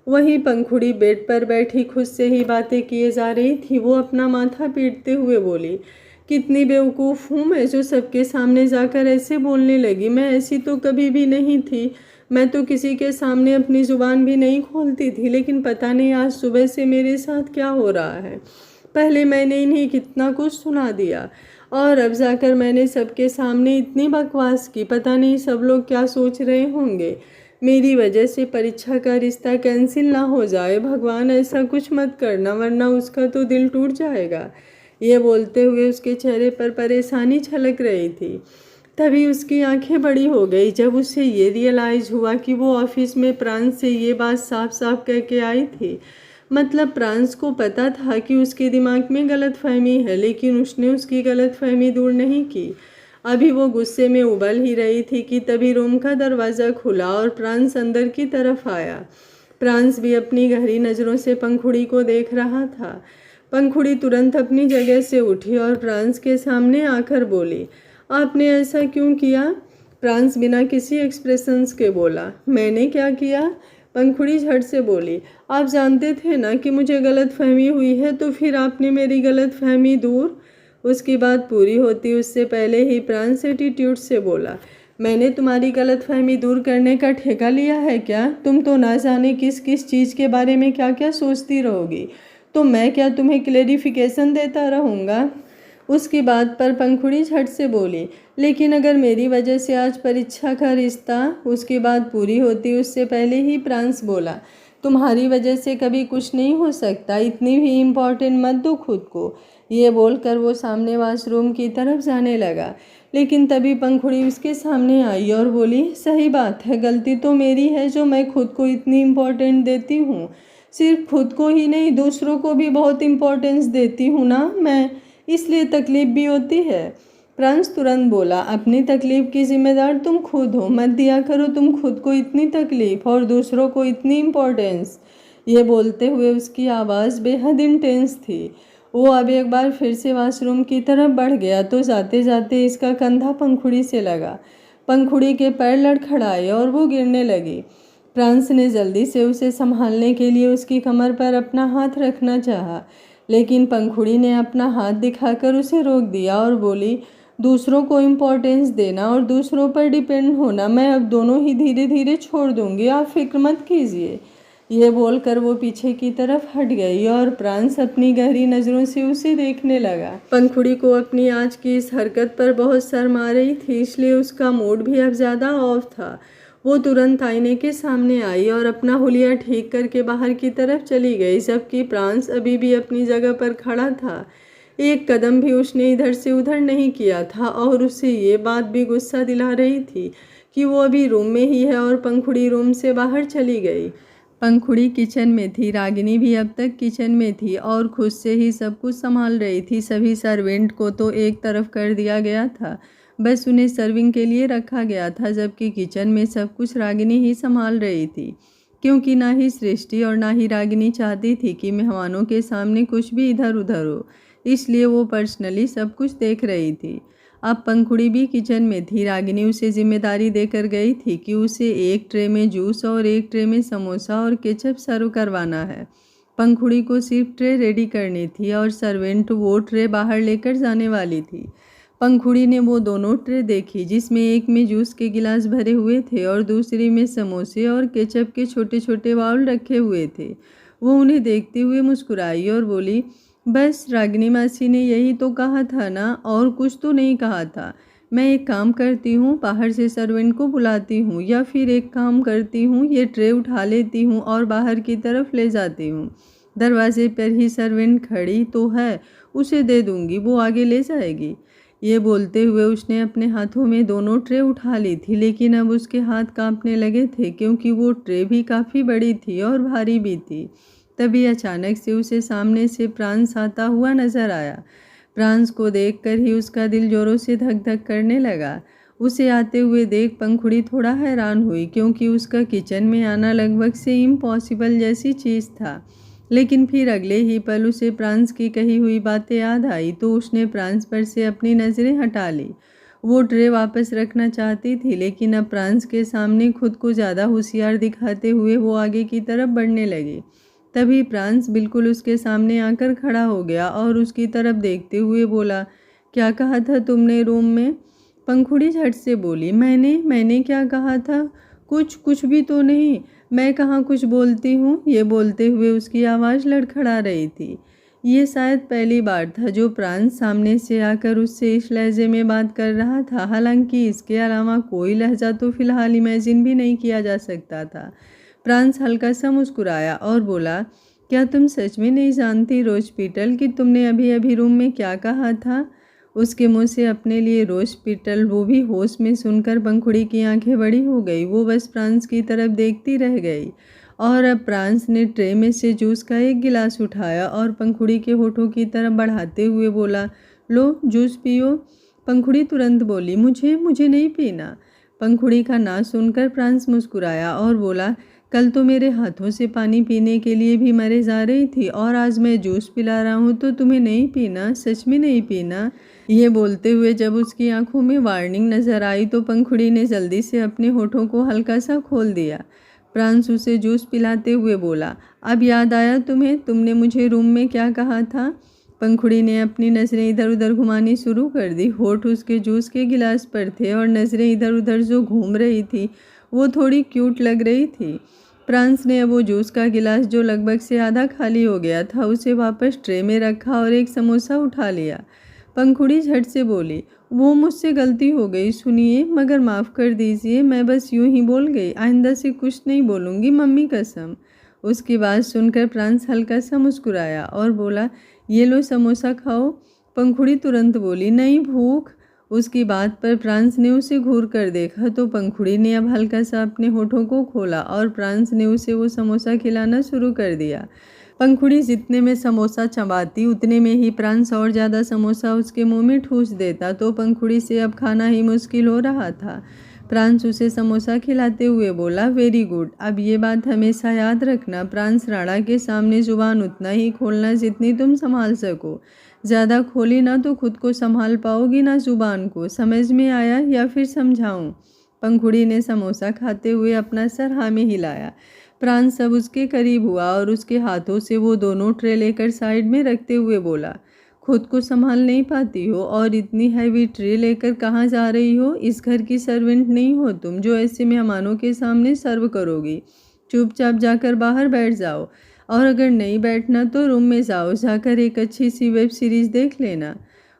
वहीं पंखुड़ी बेड पर बैठी खुद से ही बातें किए जा रही थी। वो अपना माथा पीटते हुए बोली, कितनी बेवकूफ़ हूँ मैं जो सबके सामने जाकर ऐसे बोलने लगी। मैं ऐसी तो कभी भी नहीं थी। मैं तो किसी के सामने अपनी ज़ुबान भी नहीं खोलती थी, लेकिन पता नहीं आज सुबह से मेरे साथ क्या हो रहा है। पहले मैंने इन्हें कितना कुछ सुना दिया और अब जाकर मैंने सबके सामने इतनी बकवास की। पता नहीं सब लोग क्या सोच रहे होंगे। मेरी वजह से परीक्षा का रिश्ता कैंसिल ना हो जाए। भगवान ऐसा कुछ मत करना, वरना उसका तो दिल टूट जाएगा। ये बोलते हुए उसके चेहरे पर परेशानी छलक रही थी। तभी उसकी आंखें बड़ी हो गई जब उसे ये रियलाइज़ हुआ कि वो ऑफिस में प्रांश से ये बात साफ साफ कह के आई थी। मतलब प्रांश को पता था कि उसके दिमाग में गलतफहमी है, लेकिन उसने उसकी गलतफहमी दूर नहीं की। अभी वो गुस्से में उबल ही रही थी कि तभी रूम का दरवाज़ा खुला और प्रांश अंदर की तरफ आया। प्रांश भी अपनी गहरी नज़रों से पंखुड़ी को देख रहा था। पंखुड़ी तुरंत अपनी जगह से उठी और प्रांश के सामने आकर बोली, आपने ऐसा क्यों किया? प्रांश बिना किसी एक्सप्रेशंस के बोला, मैंने क्या किया? पंखुड़ी झट से बोली, आप जानते थे ना कि मुझे गलत फहमी हुई है, तो फिर आपने मेरी गलत फहमी दूर। उसकी बात पूरी होती उससे पहले ही प्रांश एटीट्यूड से बोला, मैंने तुम्हारी गलत फहमी दूर करने का ठेका लिया है क्या? तुम तो ना जाने किस किस चीज़ के बारे में क्या क्या सोचती रहोगी, तो मैं क्या तुम्हें क्लेरिफिकेशन देता रहूँगा? उसकी बात पर पंखुड़ी झट से बोली, लेकिन अगर मेरी वजह से आज परीक्षा का रिश्ता। उसकी बात पूरी होती उससे पहले ही प्रांश बोला, तुम्हारी वजह से कभी कुछ नहीं हो सकता, इतनी भी इम्पोर्टेंट मत दो खुद को। ये बोलकर वो सामने वॉशरूम की तरफ जाने लगा, लेकिन तभी पंखुड़ी उसके सामने आई और बोली, सही बात है, गलती तो मेरी है जो मैं खुद को इतनी इम्पोर्टेंट देती हूँ। सिर्फ खुद को ही नहीं, दूसरों को भी बहुत इम्पोर्टेंस देती हूँ ना मैं, इसलिए तकलीफ़ भी होती है। प्रांश तुरंत बोला, अपनी तकलीफ़ की जिम्मेदार तुम खुद हो, मत दिया करो तुम खुद को इतनी तकलीफ़ और दूसरों को इतनी इम्पोर्टेंस। ये बोलते हुए उसकी आवाज़ बेहद इंटेंस थी। वो अब एक बार फिर से वॉशरूम की तरफ बढ़ गया तो जाते जाते इसका कंधा पंखुड़ी से लगा। पंखुड़ी के पैर लड़खड़ाए और वो गिरने लगी। प्रांश ने जल्दी से उसे संभालने के लिए उसकी कमर पर अपना हाथ रखना चाहा, लेकिन पंखुड़ी ने अपना हाथ दिखाकर उसे रोक दिया और बोली, दूसरों को इम्पोर्टेंस देना और दूसरों पर डिपेंड होना मैं अब दोनों ही धीरे धीरे छोड़ दूंगी, आप फिक्र मत कीजिए। ये बोलकर वो पीछे की तरफ हट गई और प्रांश अपनी गहरी नज़रों से उसे देखने लगा। पंखुड़ी को अपनी आज की इस हरकत पर बहुत शर्म आ रही थी, इसलिए उसका मूड भी अब ज़्यादा ऑफ था। वो तुरंत आईने के सामने आई और अपना हुलिया ठीक करके बाहर की तरफ चली गई, जबकि प्रांश अभी भी अपनी जगह पर खड़ा था। एक कदम भी उसने इधर से उधर नहीं किया था और उसे ये बात भी गुस्सा दिला रही थी कि वो अभी रूम में ही है और पंखुड़ी रूम से बाहर चली गई। पंखुड़ी किचन में थी, रागिनी भी अब तक किचन में थी और खुद से ही सब कुछ संभाल रही थी। सभी सर्वेंट को तो एक तरफ कर दिया गया था, बस उन्हें सर्विंग के लिए रखा गया था, जबकि किचन में सब कुछ रागिनी ही संभाल रही थी, क्योंकि ना ही सृष्टि और ना ही रागिनी चाहती थी कि मेहमानों के सामने कुछ भी इधर उधर हो, इसलिए वो पर्सनली सब कुछ देख रही थी। अब पंखुड़ी भी किचन में थी। रागिनी उसे जिम्मेदारी देकर गई थी कि उसे एक ट्रे में जूस और एक ट्रे में समोसा और केचप सर्व करवाना है। पंखुड़ी को सिर्फ ट्रे रेडी करनी थी और सर्वेंट वो ट्रे बाहर लेकर जाने वाली थी। पंखुड़ी ने वो दोनों ट्रे देखी जिसमें एक में जूस के गिलास भरे हुए थे और दूसरी में समोसे और केचप के छोटे छोटे बाउल रखे हुए थे। वो उन्हें देखते हुए मुस्कुराई और बोली, बस रागिनी मासी ने यही तो कहा था ना, और कुछ तो नहीं कहा था। मैं एक काम करती हूँ, बाहर से सर्वेंट को बुलाती हूँ, या फिर एक काम करती हूँ, ये ट्रे उठा लेती हूँ और बाहर की तरफ ले जाती हूँ। दरवाजे पर ही सर्वेंट खड़ी तो है, उसे दे दूँगी, वो आगे ले जाएगी। ये बोलते हुए उसने अपने हाथों में दोनों ट्रे उठा ली थी, लेकिन अब उसके हाथ कांपने लगे थे क्योंकि वो ट्रे भी काफ़ी बड़ी थी और भारी भी थी। तभी अचानक से उसे सामने से प्रांस आता हुआ नजर आया। प्रांस को देखकर ही उसका दिल जोरों से धक धक करने लगा। उसे आते हुए देख पंखुड़ी थोड़ा हैरान हुई क्योंकि उसका किचन में आना लगभग से इम्पॉसिबल जैसी चीज़ था। लेकिन फिर अगले ही पल उसे प्रांस की कही हुई बातें याद आई तो उसने प्रांस पर से अपनी नज़रें हटा ली। वो ट्रे वापस रखना चाहती थी, लेकिन अब प्रांस के सामने खुद को ज़्यादा होशियार दिखाते हुए वो आगे की तरफ बढ़ने लगी। तभी प्रांस बिल्कुल उसके सामने आकर खड़ा हो गया और उसकी तरफ देखते हुए बोला, क्या कहा था तुमने रूम में? पंखुड़ी झट से बोली, मैंने क्या कहा था? कुछ भी तो नहीं, मैं कहाँ कुछ बोलती हूँ। ये बोलते हुए उसकी आवाज़ लड़खड़ा रही थी। ये शायद पहली बार था जो प्रांस सामने से आकर उससे इस लहजे में बात कर रहा था। हालांकि इसके अलावा कोई लहजा तो फिलहाल इमेजिन भी नहीं किया जा सकता था। प्रांस हल्का सा मुस्कुराया और बोला, क्या तुम सच में नहीं जानती रोज पीटल कि तुमने अभी अभी रूम में क्या कहा था? उसके मुंह से अपने लिए रोज पीटल, वो भी होश में सुनकर पंखुड़ी की आंखें बड़ी हो गई। वो बस प्रांस की तरफ देखती रह गई। और अब प्रांस ने ट्रे में से जूस का एक गिलास उठाया और पंखुड़ी के होठों की तरफ बढ़ाते हुए बोला, लो जूस पियो। पंखुड़ी तुरंत बोली, मुझे नहीं पीना। पंखुड़ी का ना सुनकर प्रांस मुस्कुराया और बोला, कल तो मेरे हाथों से पानी पीने के लिए भी मरे जा रही थी और आज मैं जूस पिला रहा हूँ तो तुम्हें नहीं पीना? सच में नहीं पीना? ये बोलते हुए जब उसकी आंखों में वार्निंग नजर आई तो पंखुड़ी ने जल्दी से अपने होठों को हल्का सा खोल दिया। प्रांस उसे जूस पिलाते हुए बोला, अब याद आया तुम्हें? तुमने मुझे रूम में क्या कहा था? पंखुड़ी ने अपनी नज़रें इधर उधर घुमानी शुरू कर दी। होठ उसके जूस के गिलास पर थे और नज़रें इधर उधर जो घूम रही थी वो थोड़ी क्यूट लग रही थी। प्रांस ने अब वो जूस का गिलास जो लगभग से आधा खाली हो गया था उसे वापस ट्रे में रखा और एक समोसा उठा लिया। पंखुड़ी झट से बोली, वो मुझसे गलती हो गई, सुनिए, मगर माफ़ कर दीजिए, मैं बस यूं ही बोल गई, आइंदा से कुछ नहीं बोलूँगी, मम्मी कसम। उसकी बात सुनकर प्रांस हल्का सा मुस्कुराया और बोला, ये लो समोसा खाओ। पंखुड़ी तुरंत बोली, नहीं भूख। उसकी बात पर प्रांस ने उसे घूर कर देखा तो पंखुड़ी ने अब हल्का सा अपने होठों को खोला और प्रांस ने उसे वो समोसा खिलाना शुरू कर दिया। पंखुड़ी जितने में समोसा चबाती उतने में ही प्रांस और ज़्यादा समोसा उसके मुंह में ठूस देता, तो पंखुड़ी से अब खाना ही मुश्किल हो रहा था। प्रांस उसे समोसा खिलाते हुए बोला, वेरी गुड, अब ये बात हमेशा याद रखना, प्रांस राणा के सामने ज़ुबान उतना ही खोलना जितनी तुम संभाल सको। ज़्यादा खोली ना तो खुद को संभाल पाओगी ना ज़ुबान को, समझ में आया या फिर समझाऊं? पंखुड़ी ने समोसा खाते हुए अपना सर हाँ में हिलाया। प्रांस अब उसके करीब हुआ और उसके हाथों से वो दोनों ट्रे लेकर साइड में रखते हुए बोला, खुद को संभाल नहीं पाती हो और इतनी हैवी ट्रे लेकर कहाँ जा रही हो? इस घर की सर्वेंट नहीं हो तुम जो ऐसे मेहमानों के सामने सर्व करोगी। चुपचाप जाकर बाहर बैठ जाओ, और अगर नहीं बैठना तो रूम में जाओ, जाकर एक अच्छी सी वेब सीरीज़ देख लेना।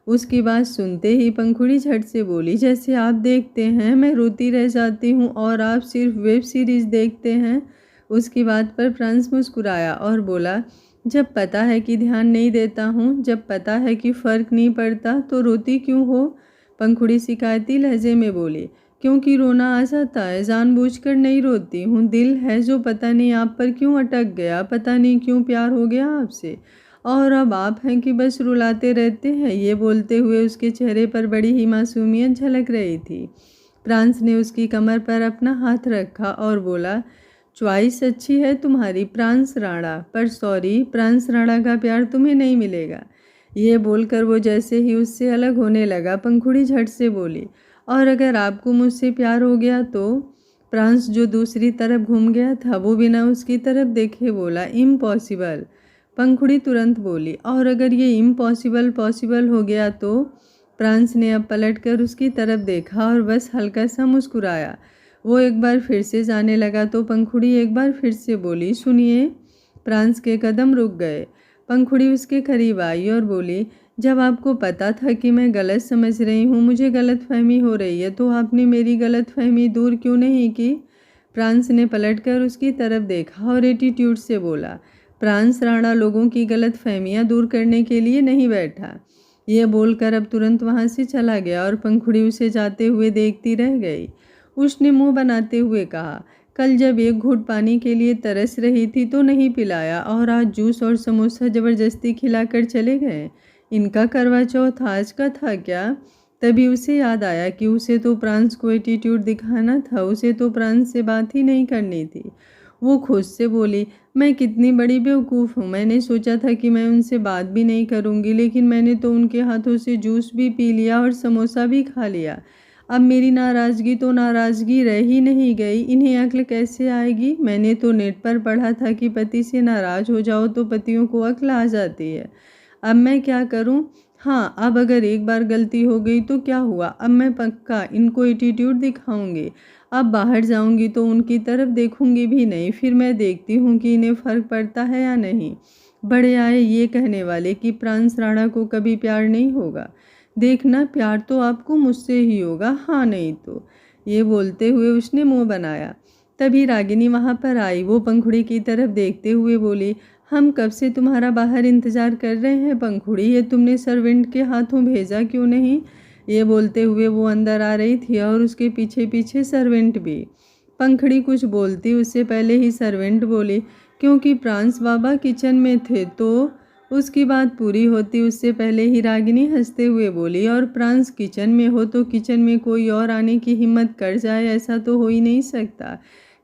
उसकी बात सुनते ही पंखुड़ी झट से बोली, जैसे आप देखते हैं मैं रोती रह जाती हूँ और आप सिर्फ वेब सीरीज़ देखते हैं। उसकी बात पर प्रांस मुस्कुराया और बोला, जब पता है कि ध्यान नहीं देता हूँ, जब पता है कि फ़र्क नहीं पड़ता तो रोती क्यों हो? पंखुड़ी शिकायती लहजे में बोली, क्योंकि रोना आ जाता है, जानबूझकर नहीं रोती हूँ, दिल है जो पता नहीं आप पर क्यों अटक गया, पता नहीं क्यों प्यार हो गया आपसे, और अब आप हैं कि बस रुलाते रहते हैं। ये बोलते हुए उसके चेहरे पर बड़ी ही मासूमियत झलक रही थी। प्रांस ने उसकी कमर पर अपना हाथ रखा और बोला, चॉइस अच्छी है तुम्हारी प्रांस राणा, पर सॉरी, प्रांस राणा का प्यार तुम्हें नहीं मिलेगा। ये बोलकर वो जैसे ही उससे अलग होने लगा, पंखुड़ी झट से बोली, और अगर आपको मुझसे प्यार हो गया तो? प्रांस जो दूसरी तरफ घूम गया था वो बिना उसकी तरफ देखे बोला, इम्पॉसिबल। पंखुड़ी तुरंत बोली, और अगर ये इम्पॉसिबल पॉसिबल हो गया तो? प्रांस ने अब पलटकर उसकी तरफ देखा और बस हल्का सा मुस्कुराया। वो एक बार फिर से जाने लगा तो पंखुड़ी एक बार फिर से बोली, सुनिए। प्रांस के कदम रुक गए। पंखुड़ी उसके करीब आई और बोली, जब आपको पता था कि मैं गलत समझ रही हूँ, मुझे गलतफहमी हो रही है, तो आपने मेरी गलतफहमी दूर क्यों नहीं की? प्रांस ने पलटकर उसकी तरफ देखा और एटीट्यूड से बोला, प्रांस राणा लोगों की गलतफहमियाँ दूर करने के लिए नहीं बैठा। यह बोलकर अब तुरंत वहाँ से चला गया और पंखुड़ी उसे जाते हुए देखती रह गई। उसने मुँह बनाते हुए कहा, कल जब एक घूंट पानी के लिए तरस रही थी तो नहीं पिलाया, और आज जूस और समोसा ज़बरदस्ती खिलाकर चले गए। इनका करवा चौथ आज का था क्या? तभी उसे याद आया कि उसे तो प्रांस को एटीट्यूड दिखाना था, उसे तो प्रांस से बात ही नहीं करनी थी। वो खुद से बोली, मैं कितनी बड़ी बेवकूफ़ हूँ। मैंने सोचा था कि मैं उनसे बात भी नहीं करूँगी, लेकिन मैंने तो उनके हाथों से जूस भी पी लिया और समोसा भी खा लिया। अब मेरी नाराज़गी तो नाराज़गी रह ही नहीं गई। इन्हें अक्ल कैसे आएगी? मैंने तो नेट पर पढ़ा था कि पति से नाराज़ हो जाओ तो पतियों को अक्ल आ जाती है। अब मैं क्या करूं? हाँ, अब अगर एक बार गलती हो गई तो क्या हुआ? अब मैं पक्का इनको एटीट्यूड दिखाऊंगी। अब बाहर जाऊंगी तो उनकी तरफ देखूंगी भी नहीं, फिर मैं देखती हूँ कि इन्हें फ़र्क पड़ता है या नहीं। बड़े आए ये कहने वाले कि प्रांस राणा को कभी प्यार नहीं होगा। देखना, प्यार तो आपको मुझसे ही होगा, हाँ नहीं तो। ये बोलते हुए उसने मुंह बनाया। तभी रागिनी वहाँ पर आई। वो पंखुड़ी की तरफ देखते हुए बोली, हम कब से तुम्हारा बाहर इंतज़ार कर रहे हैं पंखुड़ी, ये तुमने सर्वेंट के हाथों भेजा क्यों नहीं? ये बोलते हुए वो अंदर आ रही थी और उसके पीछे पीछे सर्वेंट भी। पंखुड़ी कुछ बोलती उससे पहले ही सर्वेंट बोली, क्योंकि प्रांस बाबा किचन में थे तो। उसकी बात पूरी होती उससे पहले ही रागिनी हंसते हुए बोली, और प्रांस किचन में हो तो किचन में कोई और आने की हिम्मत कर जाए, ऐसा तो हो ही नहीं सकता।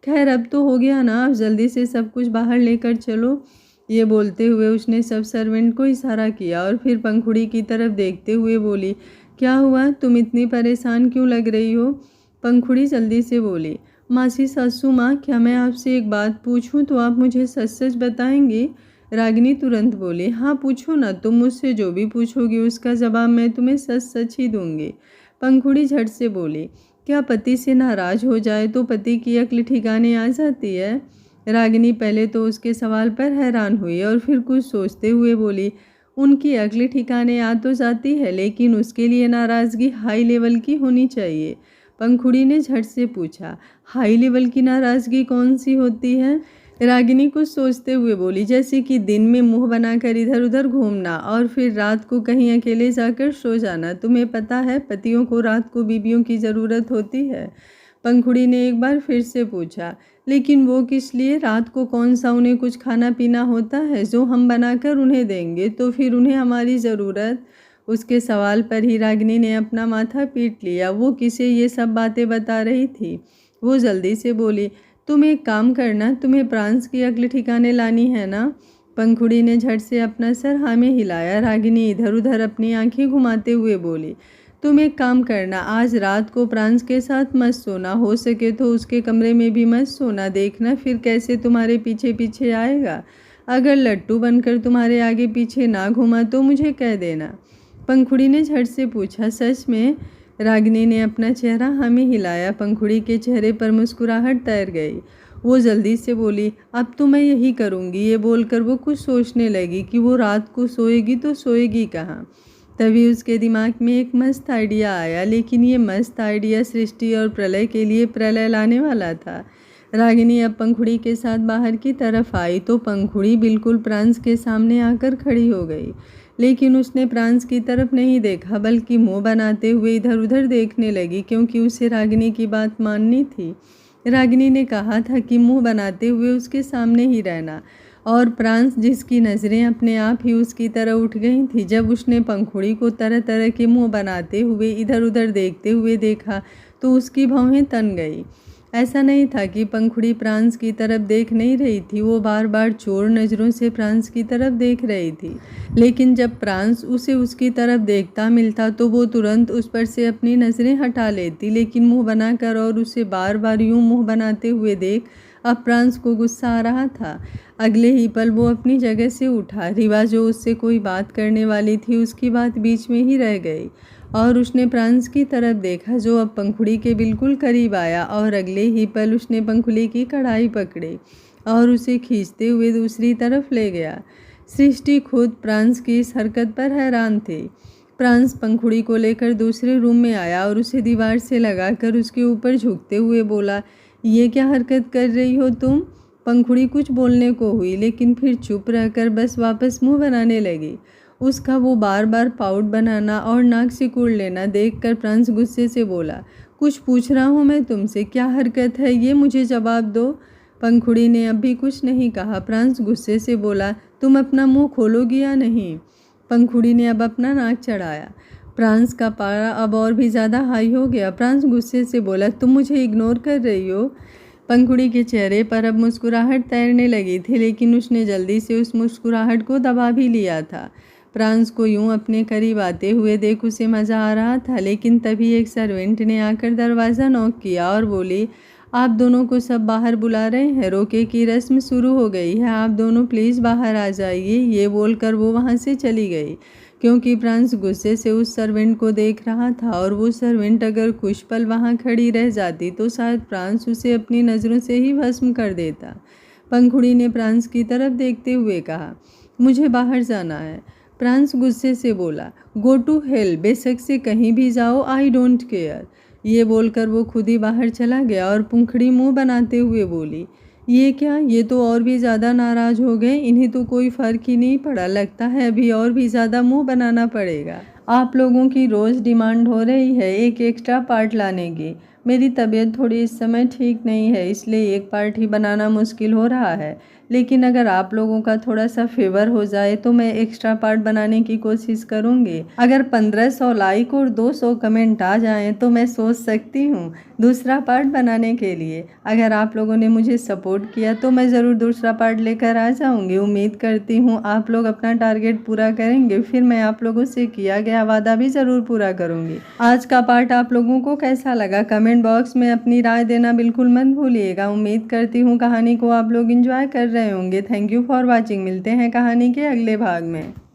खैर अब तो हो गया ना, आप जल्दी से सब कुछ बाहर लेकर चलो। ये बोलते हुए उसने सब सर्वेंट को इशारा किया और फिर पंखुड़ी की तरफ देखते हुए बोली, क्या हुआ, तुम इतनी परेशान क्यों लग रही हो? पंखुड़ी जल्दी से बोली, मासी सासू माँ, क्या मैं आपसे एक बात पूछूं तो आप मुझे सच सच बताएंगी? रागिनी तुरंत बोली, हाँ पूछो ना, तुम मुझसे जो भी पूछोगी उसका जवाब मैं तुम्हें सच सच ही दूंगी। पंखुड़ी झट से बोली, क्या पति से नाराज हो जाए तो पति की अक्ल ठिकाने आ जाती है? रागिनी पहले तो उसके सवाल पर हैरान हुई और फिर कुछ सोचते हुए बोली, उनकी अक्ल ठिकाने आ तो जाती है, लेकिन उसके लिए नाराज़गी हाई लेवल की होनी चाहिए। पंखुड़ी ने झट से पूछा, हाई लेवल की नाराज़गी कौन सी होती है? रागिनी कुछ सोचते हुए बोली, जैसे कि दिन में मुंह बनाकर इधर उधर घूमना और फिर रात को कहीं अकेले जाकर सो जाना। तुम्हें पता है पतियों को रात को बीवियों की ज़रूरत होती है? पंखुड़ी ने एक बार फिर से पूछा, लेकिन वो किस लिए? रात को कौन सा उन्हें कुछ खाना पीना होता है जो हम बनाकर उन्हें देंगे, तो फिर उन्हें हमारी ज़रूरत? उसके सवाल पर ही रागिनी ने अपना माथा पीट लिया। वो किसे ये सब बातें बता रही थी? वो जल्दी से बोली, तुम एक काम करना, तुम्हें प्रांस की अक्ल ठिकाने लानी है ना? पंखुड़ी ने झट से अपना सर हाँ में हिलाया। रागिनी इधर उधर अपनी आंखें घुमाते हुए बोली, तुम एक काम करना, आज रात को प्रांस के साथ मत सोना, हो सके तो उसके कमरे में भी मत सोना। देखना फिर कैसे तुम्हारे पीछे पीछे आएगा। अगर लट्टू बनकर तुम्हारे आगे पीछे ना घूमा तो मुझे कह देना। पंखुड़ी ने झट से पूछा, सच में? रागिनी ने अपना चेहरा हाँ में हिलाया। पंखुड़ी के चेहरे पर मुस्कुराहट तैर गई। वो जल्दी से बोली, अब तो मैं यही करूँगी। ये बोलकर वो कुछ सोचने लगी कि वो रात को सोएगी तो सोएगी कहाँ। तभी उसके दिमाग में एक मस्त आइडिया आया, लेकिन ये मस्त आइडिया सृष्टि और प्रलय के लिए प्रलय लाने वाला था। रागिनी अब पंखुड़ी के साथ बाहर की तरफ आई तो पंखुड़ी बिल्कुल प्रांस के सामने आकर खड़ी हो गई, लेकिन उसने प्रांस की तरफ नहीं देखा, बल्कि मुंह बनाते हुए इधर उधर देखने लगी, क्योंकि उसे रागिनी की बात माननी थी। रागिनी ने कहा था कि मुंह बनाते हुए उसके सामने ही रहना, और प्रांस, जिसकी नज़रें अपने आप ही उसकी तरह उठ गई थी, जब उसने पंखुड़ी को तरह तरह के मुंह बनाते हुए इधर उधर देखते हुए देखा तो उसकी भौहें तन गई। ऐसा नहीं था कि पंखुड़ी प्रांस की तरफ देख नहीं रही थी, वो बार बार चोर नज़रों से प्रांस की तरफ देख रही थी। लेकिन जब प्रांस उसे उसकी तरफ देखता मिलता तो वो तुरंत उस पर से अपनी नज़रें हटा लेती। लेकिन मुंह बनाकर और उसे बार बार यूं मुंह बनाते हुए देख अब प्रांस को गुस्सा आ रहा था। अगले ही पल वो अपनी जगह से उठा। रिवा जो उससे कोई बात करने वाली थी उसकी बात बीच में ही रह गई और उसने प्रांस की तरफ देखा जो अब पंखुड़ी के बिल्कुल करीब आया और अगले ही पल उसने पंखुड़ी की कड़ाई पकड़ी और उसे खींचते हुए दूसरी तरफ ले गया। सृष्टि खुद प्रांस की इस हरकत पर हैरान थी। प्रांस पंखुड़ी को लेकर दूसरे रूम में आया और उसे दीवार से लगाकर उसके ऊपर झुकते हुए बोला, ये क्या हरकत कर रही हो तुम? पंखुड़ी कुछ बोलने को हुई लेकिन फिर चुप रहकर बस वापस मुंह बनाने लगी। उसका वो बार बार पाउट बनाना और नाक सिकुड़ लेना देखकर प्रांस गुस्से से बोला, कुछ पूछ रहा हूँ मैं तुमसे, क्या हरकत है ये, मुझे जवाब दो। पंखुड़ी ने अब भी कुछ नहीं कहा। प्रांस गुस्से से बोला, तुम अपना मुंह खोलोगी या नहीं? पंखुड़ी ने अब अपना नाक चढ़ाया। प्रांस का पारा अब और भी ज़्यादा हाई हो गया। प्रांस गुस्से से बोला, तुम मुझे इग्नोर कर रही हो? पंखुड़ी के चेहरे पर अब मुस्कुराहट तैरने लगी थी लेकिन उसने जल्दी से उस मुस्कुराहट को दबा भी लिया था। प्रांस को यूं अपने करीब आते हुए देख उसे मज़ा आ रहा था लेकिन तभी एक सर्वेंट ने आकर दरवाज़ा नॉक किया और बोली, आप दोनों को सब बाहर बुला रहे हैं, रोके की रस्म शुरू हो गई है, आप दोनों प्लीज़ बाहर आ जाइए। ये बोलकर वो वहाँ से चली गई क्योंकि प्रांस गुस्से से उस सर्वेंट को देख रहा था और वो सर्वेंट अगर कुछ पल वहाँ खड़ी रह जाती तो शायद प्रांस उसे अपनी नज़रों से ही भस्म कर देता। पंखुड़ी ने प्रांस की तरफ देखते हुए कहा, मुझे बाहर जाना है। प्रांस गुस्से से बोला, गो टू हेल, बेशक से कहीं भी जाओ, आई डोंट केयर। ये बोलकर वो खुद ही बाहर चला गया और पंखुड़ी मुंह बनाते हुए बोली, ये क्या, ये तो और भी ज़्यादा नाराज़ हो गए, इन्हें तो कोई फ़र्क ही नहीं पड़ा, लगता है अभी और भी ज़्यादा मुंह बनाना पड़ेगा। आप लोगों की रोज़ डिमांड हो रही है एक एक्स्ट्रा पार्ट लाने की। मेरी तबीयत थोड़ी इस समय ठीक नहीं है इसलिए एक पार्ट ही बनाना मुश्किल हो रहा है, लेकिन अगर आप लोगों का थोड़ा सा फेवर हो जाए तो मैं एक्स्ट्रा पार्ट बनाने की कोशिश करूँगी। अगर 1500 लाइक और 200 कमेंट आ जाएं तो मैं सोच सकती हूँ दूसरा पार्ट बनाने के लिए। अगर आप लोगों ने मुझे सपोर्ट किया तो मैं ज़रूर दूसरा पार्ट लेकर आ जाऊँगी। उम्मीद करती हूँ आप लोग अपना टारगेट पूरा करेंगे, फिर मैं आप लोगों से किया गया वादा भी ज़रूर पूरा करूँगी। आज का पार्ट आप लोगों को कैसा लगा कमेंट बॉक्स में अपनी राय देना बिल्कुल मत भूलिएगा। उम्मीद करती हूँ कहानी को आप लोग एंजॉय कर रहे होंगे। Thank you for watching. मिलते हैं कहानी के अगले भाग में।